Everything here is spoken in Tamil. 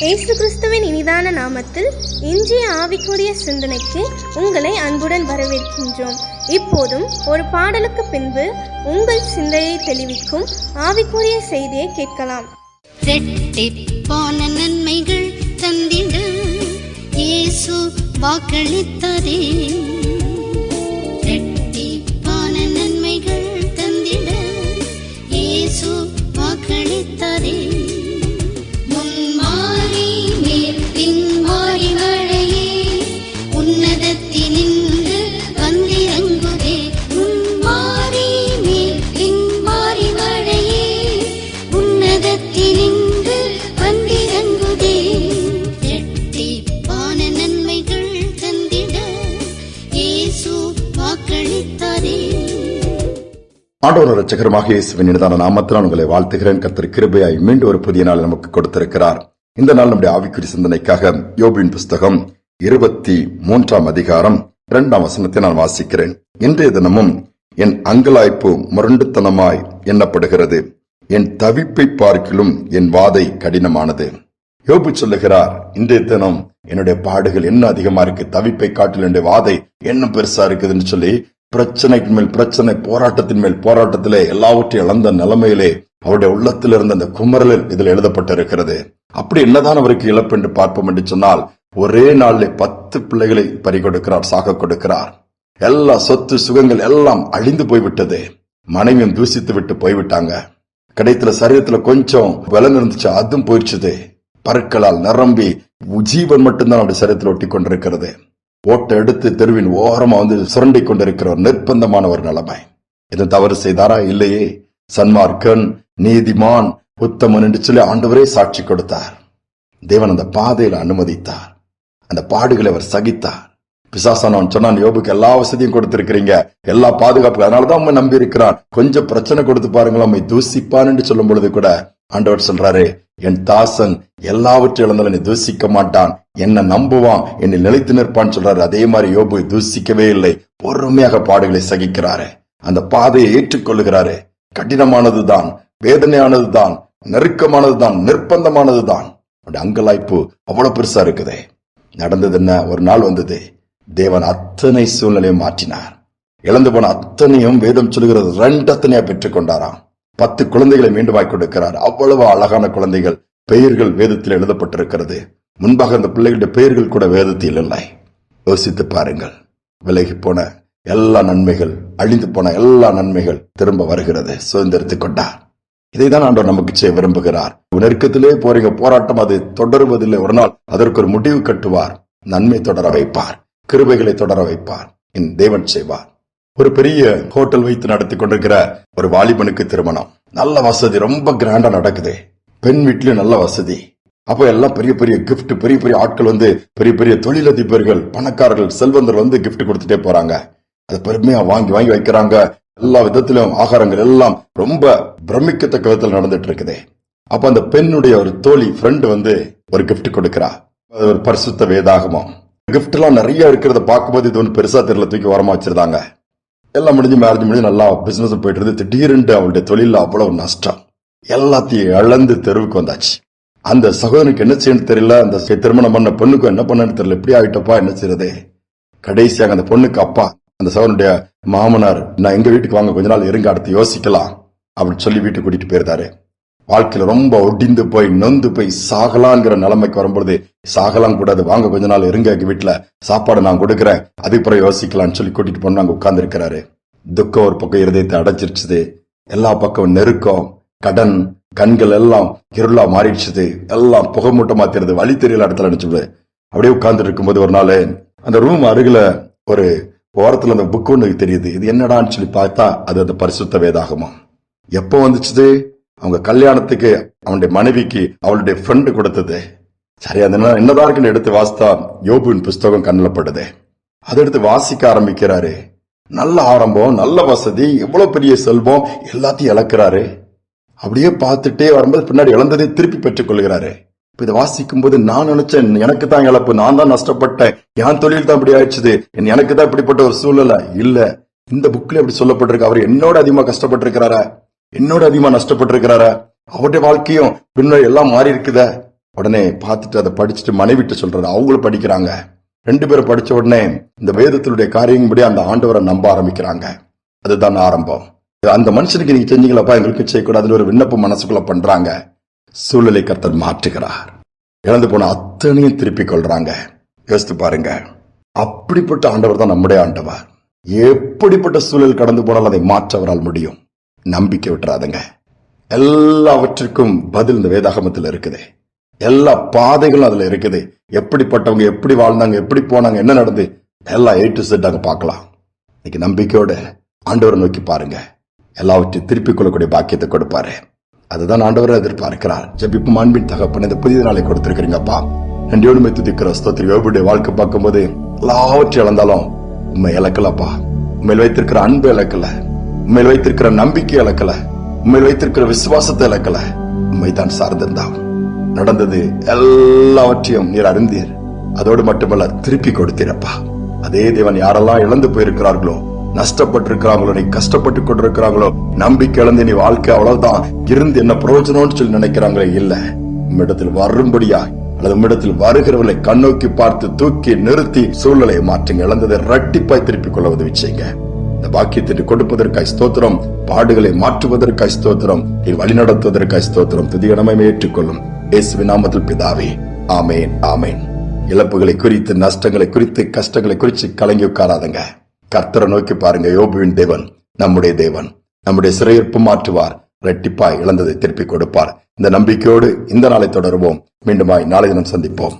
இயேசு கிறிஸ்துவின் இனிதான நாமத்தில் இன்றைய ஆவிக்குரிய சிந்தனைக்கு உங்களை அன்புடன் வரவேற்கின்றோம். இப்போதும் ஒரு பாடலுக்கு பின்பு உங்கள் சிந்தையை தெளிவிக்கும் ஆவிக்குரிய செய்தியை கேட்கலாம். இரட்டிப்பான நன்மைகள் தந்திட இயேசு வாக்களித்தாரே. இரட்டிப்பான நன்மைகள் தந்திட இயேசு வாக்களித்தாரே. முன்மாறி மேல் பின்மாறி மழையே உன்னதத்தினின்று வந்திறங்குதே. முன்மாறி மேல் பின்மாறி மழையே உன்னதத்தினின்று வந்திறங்குதே. இரட்டிப்பான நன்மைகள் தந்திட இயேசு வாக்களித்தாரே. ஆண்டவர் இரட்சகருமாக இயேசுவின் இனிதான நாமத்தில் உங்களை வாழ்த்துகிறேன். கர்த்தர் கிருபையாய் மீண்டும் ஒரு புதிய நாள் நமக்கு கொடுத்திருக்கிறார். இந்த நாள் நம்முடைய ஆவிக்குரிய சிந்தனைக்காக யோபின் புஸ்தகம் 23 அதிகாரம் 2 வசனத்தை நான் வாசிக்கிறேன். இன்றைய தினமும் என் அங்கலாய்ப்பு முரண்டுத்தனமாய் எண்ணப்படுகிறது, என் தவிப்பை பார்க்கிலும் என் வாதை கடினமானது. யோபு சொல்லுகிறார், இன்றைய தினம் என்னுடைய பாடுகள் என்ன அதிகமா இருக்கு, தவிப்பை காட்டில் என்னுடைய வாதை என்ன பெருசா இருக்குதுன்னு சொல்லி பிரச்சனைக்கு மேல் பிரச்சனை, போராட்டத்தின் மேல் போராட்டத்திலே எல்லாவற்றையும் இழந்த நிலைமையிலே அவருடைய உள்ளத்தில் இருந்த அந்த குமரலில் இதில் எழுதப்பட்டிருக்கிறது. அப்படி என்னதான் அவருக்கு இழப்பு என்று பார்ப்போம் என்று சொன்னால், ஒரே நாளிலே 10 பிள்ளைகளை பறி கொடுக்கிறார், சாக கொடுக்கிறார். எல்லா சொத்து சுகங்கள் எல்லாம் அழிந்து போய்விட்டது. மனைவியும் தூசித்து விட்டு போய்விட்டாங்க. கிடைத்துல சரீரத்துல கொஞ்சம் பலன் இருந்துச்சு, அதுவும் போயிடுச்சுது. பற்களால் நிரம்பி ஜீவன் மட்டும்தான் அவருடைய சரீரத்தில் ஒட்டி கொண்டிருக்கிறது. ஓட்டை எடுத்து தெருவின் ஓரமா சுரண்டி கொண்டிருக்கிற ஒரு நிர்பந்தமான ஒரு நிலைமை. இது தவறு செய்தாரா? இல்லையே. சன்மார்க்கன், நீதிமான், உத்தமன் என்று சொல்லி ஆண்டவரே சாட்சி கொடுத்தார். தேவன் அந்த பாதையில அனுமதித்தார். அந்த பாடுகளை அவர் சகித்தார். பிசாசானவன் சொன்னான், யோபுக்கு எல்லா வசதியும் கொடுத்திருக்கிறீங்க, எல்லா பாதுகாப்பு, அதனாலதான் அம்மா நம்பி இருக்கிறான், கொஞ்சம் பிரச்சனை கொடுத்து பாருங்களா அம்மை தூசிப்பான் என்று சொல்லும் பொழுது கூட ஆண்டவர் சொல்றாரு, என் தாசன் எல்லாவற்றையும் இழந்தாலும் என்னை தூசிக்க மாட்டான், என்ன நம்புவான், என்னை நிலைத்து நிற்பான்னு சொல்றாரு. அதே மாதிரி யோபு தூசிக்கவே இல்லை, பொறுமையாக பாடுகளை சகிக்கிறாரு. அந்த பாதையை ஏற்றுக்கொள்ளுகிறாரு. கடினமானதுதான், வேதனையானதுதான், நெருக்கமானதுதான், நிர்பந்தமானதுதான். அங்கலாய்ப்பு அவ்வளவு பெருசா இருக்குதே. நடந்தது என்ன? ஒரு நாள் வந்தது, தேவன் அத்தனை சூழ்நிலையும் மாற்றினார். இழந்து போன அத்தனையும் வேதம் சொல்லுகிறது 2 அத்தனையா பெற்றுக் கொண்டாராம். 10 குழந்தைகளை மீண்டுமாய் கொடுக்கிறார். அவ்வளவு அழகான குழந்தைகள், பெயர்கள் வேதத்தில் எழுதப்பட்டிருக்கிறது. முன்பாக அந்த பிள்ளைகளுடைய பெயர்கள் கூட வேதத்தில் இல்லை. யோசித்து பாருங்கள். விலகி போன எல்லா நன்மைகள், அழிந்து போன எல்லா நன்மைகள் திரும்ப வருகிறது. சுதந்திரத்துக் கொண்டார். இதைதான் ஆண்டவர் நமக்கு செய்ய விரும்புகிறார். நெருக்கத்திலே போறீங்க, போராட்டம் அது தொடருவதில்லை. ஒரு நாள் அதற்கு ஒரு முடிவு கட்டுவார். நன்மை தொடர வைப்பார், கிருபைகளை தொடர வைப்பார். என் தேவன் செய்வார். ஒரு பெரிய ஹோட்டல் வைத்து நடத்தி கொண்டிருக்கிற ஒரு வாலிபனுக்கு திருமணம். நல்ல வசதி, ரொம்ப கிராண்டா நடக்குது. பெண் வீட்லயும் நல்ல வசதி. அப்ப எல்லாம் பெரிய பெரிய கிஃப்ட், பெரிய பெரிய ஆட்கள் பெரிய பெரிய தொழிலதிபர்கள், பணக்காரர்கள், செல்வந்தர்கள் கிஃப்ட் கொடுத்துட்டே போறாங்க. அதை பெருமையா வாங்கி வாங்கி வைக்கிறாங்க. எல்லா விதத்திலும் ஆகாரங்கள் எல்லாம் ரொம்ப பிரமிக்கத்தக்க விதத்தில் நடந்துட்டு இருக்குது. அப்ப அந்த பெண்ணுடைய ஒரு தோழி ஃப்ரெண்ட் ஒரு கிஃப்ட் கொடுக்கிறா. அது ஒரு பரிசுத்த வேதாகமம். கிஃப்ட் எல்லாம் நிறைய இருக்கிறத பார்க்கும்போது இது பெருசா தெரியல, தூக்கி ஓரமா வச்சிருந்தாங்க. எல்லாம் முடிஞ்சு மேரேஜ் முடிஞ்சு நல்லா பிசினஸ் போயிட்டு இருந்து, திடீரென்று அவளுடைய தொழில அவ்வளவு நஷ்டம். எல்லாத்தையும் இழந்து தெருவுக்கு வந்தாச்சு. அந்த சகோதரனுக்கு என்ன செய்யணும் தெரியல. அந்த திருமணம் பண்ண பொண்ணுக்கு என்ன பண்ணு தெரியல. எப்படி ஆயிட்டப்பா, என்ன செய்யறது? கடைசியாக அந்த பொண்ணுக்கு அப்பா, அந்த சகோதரனுடைய மாமனார், நான் எங்க வீட்டுக்கு வாங்க, கொஞ்ச நாள் இருங்க, அடுத்து யோசிக்கலாம் அப்படின்னு சொல்லி வீட்டுக்கு கூட்டிட்டு போயிருந்தாரு. வாழ்க்கையில ரொம்ப ஒடிந்து போய் நொந்து போய் சாகலாங்கிற நிலைமைக்கு வரும்பொழுது, சாகலாம் கூடாது, வாங்க கொஞ்ச நாள் இருங்க, எங்க வீட்டுல சாப்பாடு நான் கொடுக்கறேன், அதுக்கப்புறம் யோசிக்கலாம்னு சொல்லி கூட்டிட்டு போன அங்க உட்கார்ந்து இருக்கிறாரு. துக்கம் ஒரு பக்கம் இருதயத்தை அடைச்சிருச்சுது. எல்லா பக்கம் நெருக்கம், கடன், கண்கள் எல்லாம் இருளா மாறிடுச்சுது. எல்லாம் புகைமூட்டமா தெரியுது, வழி தெரியல இடத்துல அடிச்சுடு. அப்படியே உட்கார்ந்து இருக்கும்போது ஒரு நாள் அந்த ரூம் அருகில ஒரு ஓரத்துல அந்த புக் ஒண்ணு தெரியுது. இது என்னடான்னு சொல்லி பார்த்தா அது அந்த பரிசுத்த வேதாகமம். எப்போ வந்துச்சுது? அவங்க கல்யாணத்துக்கு அவனுடைய மனைவிக்கு அவளுடைய ஃப்ரெண்டு கொடுத்தது. சரி, அதனால என்னதான் இருக்குன்னு எடுத்து வாசித்தா யோபுவின் புஸ்தகம் கண்ணில் படுது. அதை எடுத்து வாசிக்க ஆரம்பிக்கிறாரு. நல்ல ஆரம்பம், நல்ல வசதி, எவ்வளவு பெரிய செல்வம், எல்லாத்தையும் இழக்கிறாரு. அப்படியே பார்த்துட்டே வரும்போது பின்னாடி இழந்ததை திருப்பி பெற்றுக் கொள்கிறாரு. இதை வாசிக்கும் போது நான் நினைச்சேன், எனக்கு தான் இழப்பு, நான் தான் நஷ்டப்பட்டேன், என் தொழில் தான் இப்படி ஆயிடுச்சு, எனக்கு தான் இப்படிப்பட்ட ஒரு சூழ்நிலை. இல்ல, இந்த புக்ல எப்படி சொல்லப்பட்டிருக்கு, அவர் என்னோட அதிகமா கஷ்டப்பட்டிருக்கிறாரா, என்னோட அதிகமா நஷ்டப்பட்டிருக்கிறாரா, அவருடைய வாழ்க்கையும் பின்னர் எல்லாம் மாறி இருக்குத. உடனே பார்த்துட்டு அதை படிச்சுட்டு மனைவிட்டு சொல்றாரு. அவங்களும் படிக்கிறாங்க. 2 பேரும் படிச்ச உடனே இந்த வேதத்தினுடைய காரியங்களபடி அந்த ஆண்டவரை நம்ப ஆரம்பிக்கிறாங்க. அதுதான் ஆரம்பம். அந்த மனுஷனுக்கு நீங்க செஞ்சீங்களப்பா, எங்களுக்கு செய்யக்கூடாதுன்னு ஒரு விண்ணப்பம் மனசுக்குள்ள பண்றாங்க. சூழலை கர்த்தர் மாற்றுகிறார். இழந்து போன அத்தனையும் திருப்பிக் கொள்றாங்க. யோசித்து பாருங்க. அப்படிப்பட்ட ஆண்டவர் தான் நம்முடைய ஆண்டவர். எப்படிப்பட்ட சூழல் கடந்து போனாலும் அதை மாற்ற அவரால் முடியும். நம்பிக்கை விட்டுறாதுங்க. எல்லாவற்றுக்கும் பதில் இந்த வேதாகமத்தில் இருக்குது. எல்லா பாதைகளும் அதுல இருக்குது. எப்படிப்பட்டவங்க எப்படி வாழ்ந்தாங்க, எப்படி போனாங்க, என்ன நடந்து, எல்லாம் A to Z அங்க பார்க்கலாம். இன்னைக்கு நம்பிக்கையோட ஆண்டவரை நோக்கி பாருங்க. எல்லாவற்றையும் திருப்பிக் கொள்ளக்கூடிய பாக்கியத்தை கொடுப்பாரு. அதுதான் ஆண்டவரை எதிர்பார்க்கிறார். ஜெபிப்பும் அன்பின் தகப்பன் இந்த புதிய நாளை கொடுத்திருக்கிறீங்கப்பா. நன்றியோடு துதிக்கிற ஸ்தோத்திரம். யோபுடைய வாழ்க்கை பார்க்கும்போது எல்லாவற்றையும் இழந்தாலும் உண்மை இழக்கலப்பா. உண்மையில் வைத்திருக்கிற அன்பு இழக்கல, உண்மையில் வைத்திருக்கிற நம்பிக்கை இழக்கல, உண்மையில் வைத்திருக்கிற விசுவாசத்தை இழக்கல. உண்மைதான் சார்ந்திருந்தான். நடந்தது எல்லாவற்றையும் நீர் அறிந்தீர். அதோடு மட்டுமல்ல, திருப்பி கொடுத்தீரப்பா. அதே தேவன் யாரெல்லாம் இழந்து போயிருக்கிறார்களோ, நஷ்டப்பட்டிருக்கிறாங்களோ, நீ கஷ்டப்பட்டு கொண்டிருக்கிறாங்களோ, நம்பிக்கை இழந்து நீ வாழ்க்கை அவ்வளவுதான் இருந்து என்ன பிரயோஜனம்னு சொல்லி நினைக்கிறாங்களே, இல்ல, உம்மிடத்தில் வரும்படியா அல்லது உம்மிடத்தில் வருகிறவர்களை கண்ணோக்கி பார்த்து தூக்கி நிறுத்தி சூழலை மாற்றுங்க. இழந்ததை இரட்டிப்பாய் திருப்பிக் கொள்ள உதவி செய்யுங்க. இந்த பாக்கியத்தை கொடுப்பதற்காய் ஸ்தோத்திரம். பாடுகளை மாற்றுவதற்காய் ஸ்தோத்திரம். நீ வழிநடத்துவதற்காய் ஸ்தோத்திரம். துதிகனமே ஏற்றுக்கொள்ளும் இயேசுவின் நாமத்தில் பிதாவே, ஆமேன், ஆமேன். இழப்புகளை குறித்து, நஷ்டங்களை குறித்து, கஷ்டங்களை குறித்து கலங்கி உட்காராதங்க. கர்த்தரை நோக்கி பாருங்க. யோபுவின் தேவன் நம்முடைய தேவன். நம்முடைய சிறையிருப்பு மாற்றுவார். இரட்டிப்பாய் இழந்ததை திருப்பி கொடுப்பார். இந்த நம்பிக்கையோடு இந்த நாளை தொடருவோம். மீண்டுமாய் நாளை தினம் சந்திப்போம்.